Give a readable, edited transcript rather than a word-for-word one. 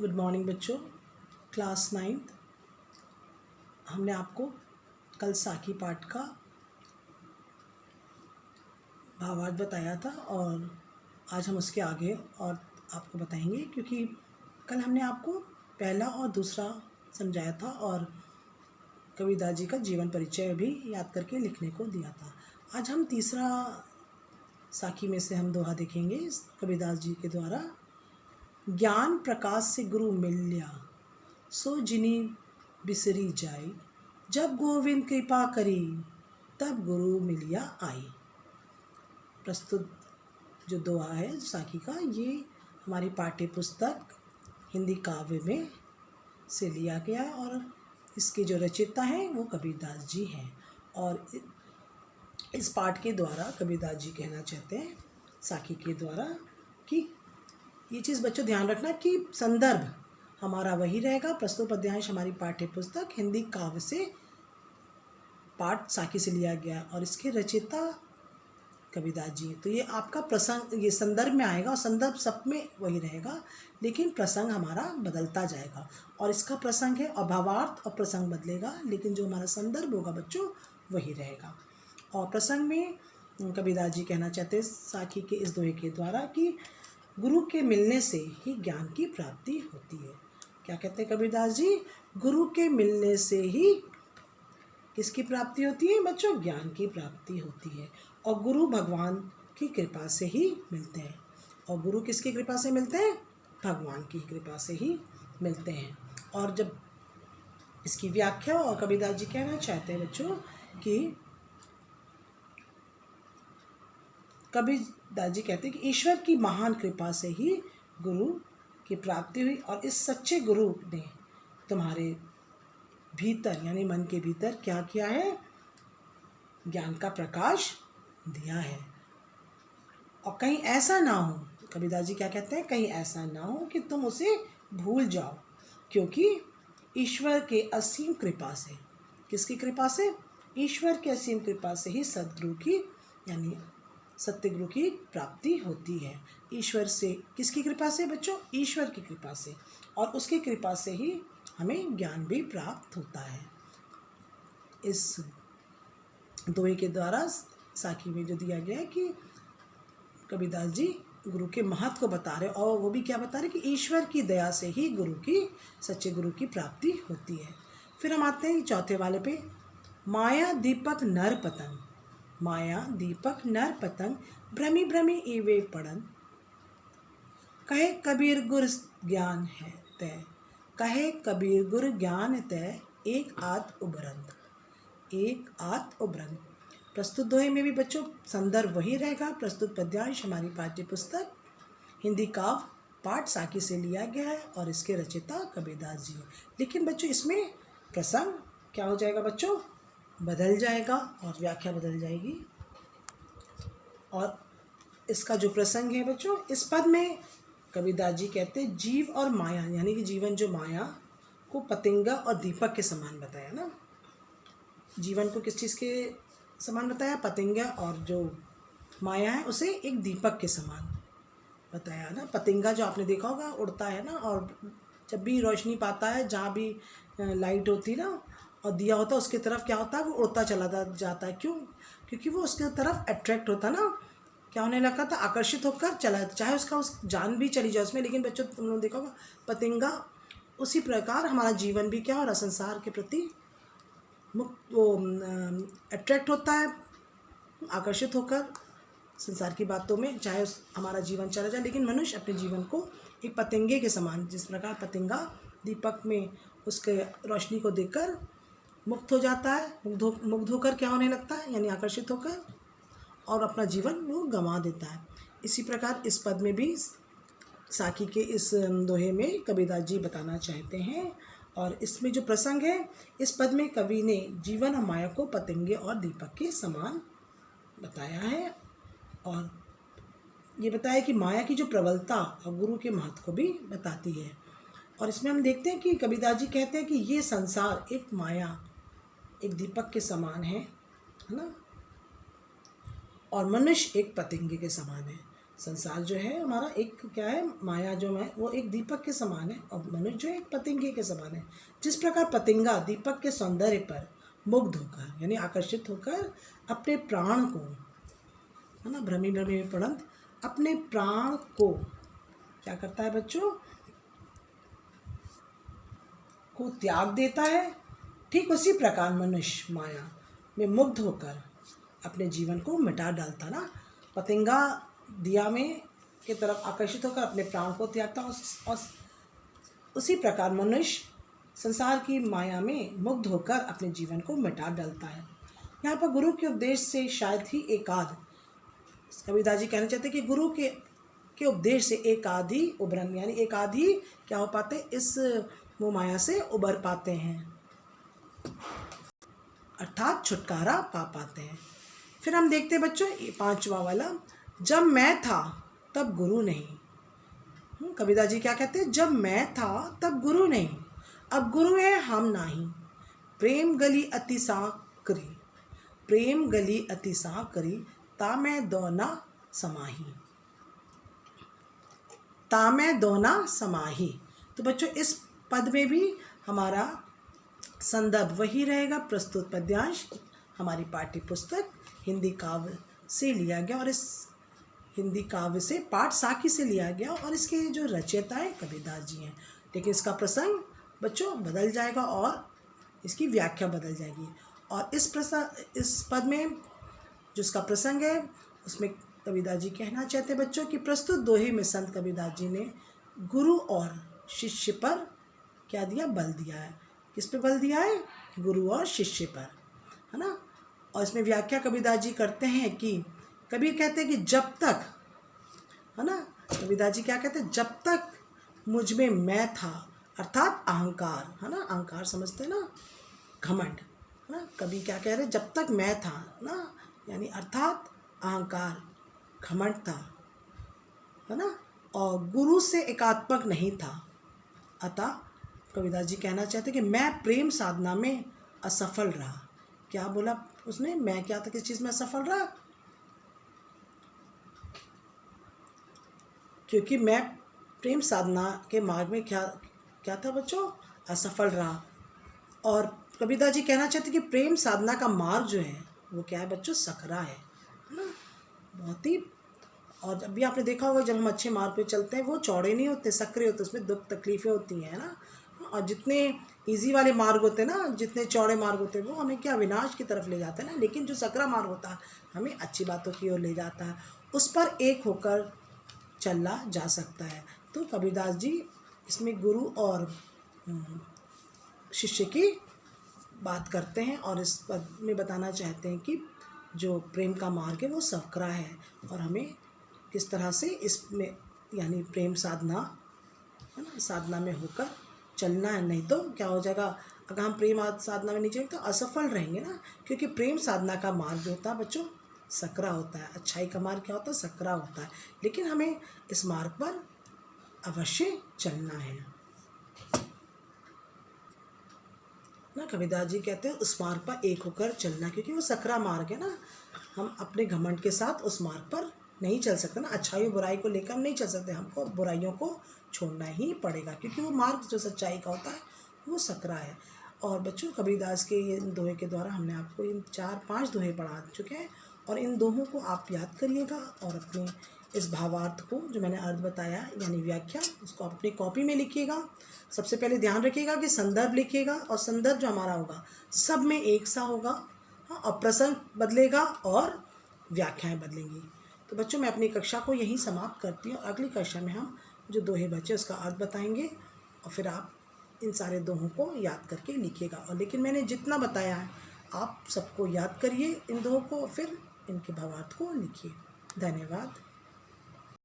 Good morning बच्चों। Class 9th हमने आपको कल साकी पाठ का भावार्थ बताया था और आज हम उसके आगे और आपको बताएंगे, क्योंकि कल हमने आपको पहला और दूसरा समझाया था और कबीरदास जी का जीवन परिचय भी याद करके लिखने को दिया था। आज हम तीसरा साखी में से हम दोहा देखेंगे कबीरदास जी के द्वारा। ज्ञान प्रकाश से गुरु मिल्या, सो जिनी बिसरी जाई, जब गोविंद कृपा करी, तब गुरु मिलिया आई। प्रस्तुत जो दोहा है साखी का, ये हमारी पाठ्य पुस्तक हिंदी काव्य में से लिया गया है और इसके जो रचयिता हैं वो कबीरदास जी हैं। और इस पाठ के द्वारा कबीरदास जी कहना चाहते हैं साखी के द्वारा कि ये चीज़ बच्चों ध्यान रखना कि संदर्भ हमारा वही रहेगा। प्रस्तुत पद्यांश हमारी पाठ्य पुस्तक हिंदी काव्य से पाठ साखी से लिया गया और इसके रचयिता कबीरदास जी। तो ये आपका प्रसंग ये संदर्भ में आएगा और संदर्भ सब में वही रहेगा, लेकिन प्रसंग हमारा बदलता जाएगा। और इसका प्रसंग है और भावार्थ और प्रसंग बदलेगा, लेकिन जो हमारा संदर्भ होगा बच्चों वही रहेगा। और प्रसंग में कबीरदास जी कहना चाहते हैं साखी के इस दोहे के द्वारा कि गुरु के मिलने से ही ज्ञान की प्राप्ति होती है। क्या कहते हैं कबीरदास जी? गुरु के मिलने से ही किसकी प्राप्ति होती है बच्चों? ज्ञान की प्राप्ति होती है। और गुरु भगवान की कृपा से ही मिलते हैं। और गुरु किसकी कृपा से मिलते हैं? भगवान की कृपा से ही मिलते हैं। और जब इसकी व्याख्या और कबीरदास जी कहना चाहते हैं बच्चों कि कबीरदास जी कहते हैं कि ईश्वर की महान कृपा से ही गुरु की प्राप्ति हुई और इस सच्चे गुरु ने तुम्हारे भीतर यानी मन के भीतर क्या किया है? ज्ञान का प्रकाश दिया है। और कहीं ऐसा ना हो, कबीरदास जी क्या कहते हैं, कहीं ऐसा ना हो कि तुम उसे भूल जाओ, क्योंकि ईश्वर के असीम कृपा से, किसकी कृपा से? ईश्वर के असीम कृपा से ही सद्गुरु की यानी सत्य गुरु की प्राप्ति होती है। ईश्वर से, किसकी कृपा से बच्चों? ईश्वर की कृपा से। और उसकी कृपा से ही हमें ज्ञान भी प्राप्त होता है। इस दोहे के द्वारा साखी में जो दिया गया है कि कबीरदास जी गुरु के महत्व को बता रहे, और वो भी क्या बता रहे कि ईश्वर की दया से ही गुरु की, सच्चे गुरु की प्राप्ति होती है। फिर हम आते हैं चौथे वाले पे। माया दीपक नर पतंग, माया दीपक नर पतंग, भ्रमी भ्रमी इवे पड़न, कहे कबीर गुर ज्ञान है तय, कहे कबीर गुर ज्ञान तय, एक आत उबरंत, एक आत उबरंत। प्रस्तुत दोहे में भी बच्चों संदर्भ वही रहेगा। प्रस्तुत पद्यांश हमारी पाठ्य पुस्तक हिंदी काव्य पाठ साखी से लिया गया है और इसके रचयिता कबीरदास जी। लेकिन बच्चों इसमें प्रसंग क्या हो जाएगा बच्चों? बदल जाएगा और व्याख्या बदल जाएगी। और इसका जो प्रसंग है बच्चों, इस पद में कबीरदास जी कहते हैं जीव और माया, यानी कि जीवन जो माया को पतंगा और दीपक के समान बताया ना। जीवन को किस चीज़ के समान बताया? पतंगा। और जो माया है उसे एक दीपक के समान बताया ना। पतंगा जो आपने देखा होगा उड़ता है ना, और जब भी रोशनी पाता है, जहाँ भी लाइट होती है ना और दिया होता है उसकी तरफ क्या होता है? वो उड़ता चला जाता है। क्यों? क्योंकि वो उसके तरफ अट्रैक्ट होता ना, क्या होने लगा था? आकर्षित होकर चला, चाहे उसका उस जान भी चली जाए उसमें। लेकिन बच्चों तुम लोगों ने देखा होगा पतंगा, उसी प्रकार हमारा जीवन भी क्या हो रहा? संसार के प्रति वो अट्रैक्ट होता है, आकर्षित होकर संसार की बातों में, चाहे उस हमारा जीवन चला जाए। लेकिन मनुष्य अपने जीवन को एक पतंगे के समान, जिस प्रकार पतंगा दीपक में उसके रोशनी को देखकर मुक्त हो जाता है, मुग्ध होकर क्या होने लगता है यानी आकर्षित होकर, और अपना जीवन वो गंवा देता है। इसी प्रकार इस पद में भी साखी के इस दोहे में कबीरदास जी बताना चाहते हैं। और इसमें जो प्रसंग है, इस पद में कवि ने जीवन और माया को पतंगे और दीपक के समान बताया है और ये बताया कि माया की जो प्रबलता और गुरु के महत्व को भी बताती है। और इसमें हम देखते हैं कि कबीरदास जी कहते हैं कि ये संसार एक माया, एक दीपक के समान है ना, और मनुष्य एक पतंगे के समान है। संसार जो है हमारा एक क्या है, माया जो है वो एक दीपक के समान है और मनुष्य जो एक पतंगे के समान है। जिस प्रकार पतंगा दीपक के सौंदर्य पर मुग्ध होकर यानी आकर्षित होकर अपने प्राण को, है ना, भ्रमी भ्रमी में पड़ंत अपने प्राण को क्या करता है बच्चों, को त्याग देता है, ठीक उसी प्रकार मनुष्य माया में मुग्ध होकर अपने जीवन को मिटा डालता ना। पतंगा दिया में की तरफ आकर्षित होकर अपने प्राण को त्यागता और उसी प्रकार मनुष्य संसार की माया में मुग्ध होकर अपने जीवन को मिटा डालता है। यहाँ पर गुरु के उपदेश से शायद ही एकाध, कबीरदास जी कहना चाहते हैं कि गुरु के उपदेश से एक आधी उभरन यानी एक आधी क्या हो पाते, इस मोह माया से उभर पाते हैं, अर्थात छुटकारा पा पाते हैं। फिर हम देखते हैं बच्चों ये 5वां वाला, जब मैं था तब गुरु नहीं। कबीरदास जी क्या कहते हैं, जब मैं था तब गुरु नहीं, अब गुरु है हम नाही। प्रेम गली अति सा करी, प्रेम गली अति सा करी, ता मैं दोना समाही, ता मैं दोना समाही। तो बच्चों इस पद में भी हमारा संदर्भ वही रहेगा, प्रस्तुत पद्यांश हमारी पाठ्य पुस्तक हिंदी काव्य से लिया गया और इस हिंदी काव्य से पाठ साखी से लिया गया और इसके जो रचयिता है कबीरदास जी हैं। लेकिन इसका प्रसंग बच्चों बदल जाएगा और इसकी व्याख्या बदल जाएगी। और इस पद में जो इसका प्रसंग है उसमें कबीरदास जी कहना चाहते हैं बच्चों कि प्रस्तुत दोहे में संत कबीरदास जी ने गुरु और शिष्य पर क्या दिया, बल दिया है। किस पे बल दिया है, गुरु और शिष्य पर, है ना। और इसमें व्याख्या कबीरदास जी करते हैं कि कबीर कहते हैं कि जब तक, है ना, कबीरदास जी क्या कहते हैं, जब तक मुझ में मैं था, अर्थात अहंकार, है ना, अहंकार समझते हैं ना, घमंड, है ना। कबीर क्या कह रहे हैं, जब तक मैं था ना, यानी अर्थात अहंकार घमंड था, है ना, और गुरु से एकात्मक नहीं था। अतः कबीरदास जी कहना चाहते कि मैं प्रेम साधना में असफल रहा। क्या बोला उसने, मैं क्या था, किस चीज़ में असफल रहा, क्योंकि मैं प्रेम साधना के मार्ग में क्या था बच्चों, असफल रहा। और कबीरदास जी कहना चाहते कि प्रेम साधना का मार्ग जो है वो क्या है बच्चों, सकरा है ना, बहुत ही। और जब भी आपने देखा होगा जब हम अच्छे मार्ग पे चलते हैं वो चौड़े नहीं होते, सकरे होते, उसमें दुख तकलीफ़ें होती हैं ना। और जितने इजी वाले मार्ग होते हैं ना, जितने चौड़े मार्ग होते हैं वो हमें क्या विनाश की तरफ ले जाते हैं ना, लेकिन जो सकरा मार्ग होता है हमें अच्छी बातों की ओर ले जाता है, उस पर एक होकर चला जा सकता है। तो कबीरदास जी इसमें गुरु और शिष्य की बात करते हैं और इस पद में बताना चाहते हैं कि जो प्रेम का मार्ग है वो सकरा है और हमें किस तरह से इसमें यानी प्रेम साधना, है ना, साधना में होकर चलना है। नहीं तो क्या हो जाएगा, अगर हम प्रेम साधना में नहीं चलेंगे तो असफल रहेंगे ना, क्योंकि प्रेम साधना का मार्ग जो होता है बच्चों सकरा होता है, अच्छाई का मार्ग क्या होता है, सकरा होता है। लेकिन हमें इस मार्ग पर अवश्य चलना है ना। कबीरदास जी कहते हैं उस मार्ग पर एक होकर चलना, क्योंकि वो सकरा मार्ग है ना। हम अपने घमंड के साथ उस मार्ग पर नहीं चल सकते ना, अच्छाई और बुराई को लेकर हम नहीं चल सकते, हमको बुराइयों को छोड़ना ही पड़ेगा, क्योंकि वो मार्ग जो सच्चाई का होता है वो सकरा है। और बच्चों कबीरदास के ये दोहे के द्वारा हमने आपको इन 4-5 दोहे पढ़ा चुके हैं और इन दोहों को आप याद करिएगा और अपने इस भावार्थ को जो मैंने अर्थ बताया यानी व्याख्या, उसको आप अपनी कॉपी में लिखिएगा। सबसे पहले ध्यान रखिएगा कि संदर्भ लिखिएगा और संदर्भ जो हमारा होगा सब में एक सा होगा, हाँ, और प्रसंग बदलेगा और व्याख्याएं बदलेंगी। तो बच्चों मैं अपनी कक्षा को यहीं समाप्त करती हूँ। अगली कक्षा में हम जो दोहे बचे उसका अर्थ बताएंगे और फिर आप इन सारे दोहों को याद करके लिखिएगा। और लेकिन मैंने जितना बताया है आप सबको याद करिए इन दोहों को, फिर इनके भावार्थ को लिखिए। धन्यवाद।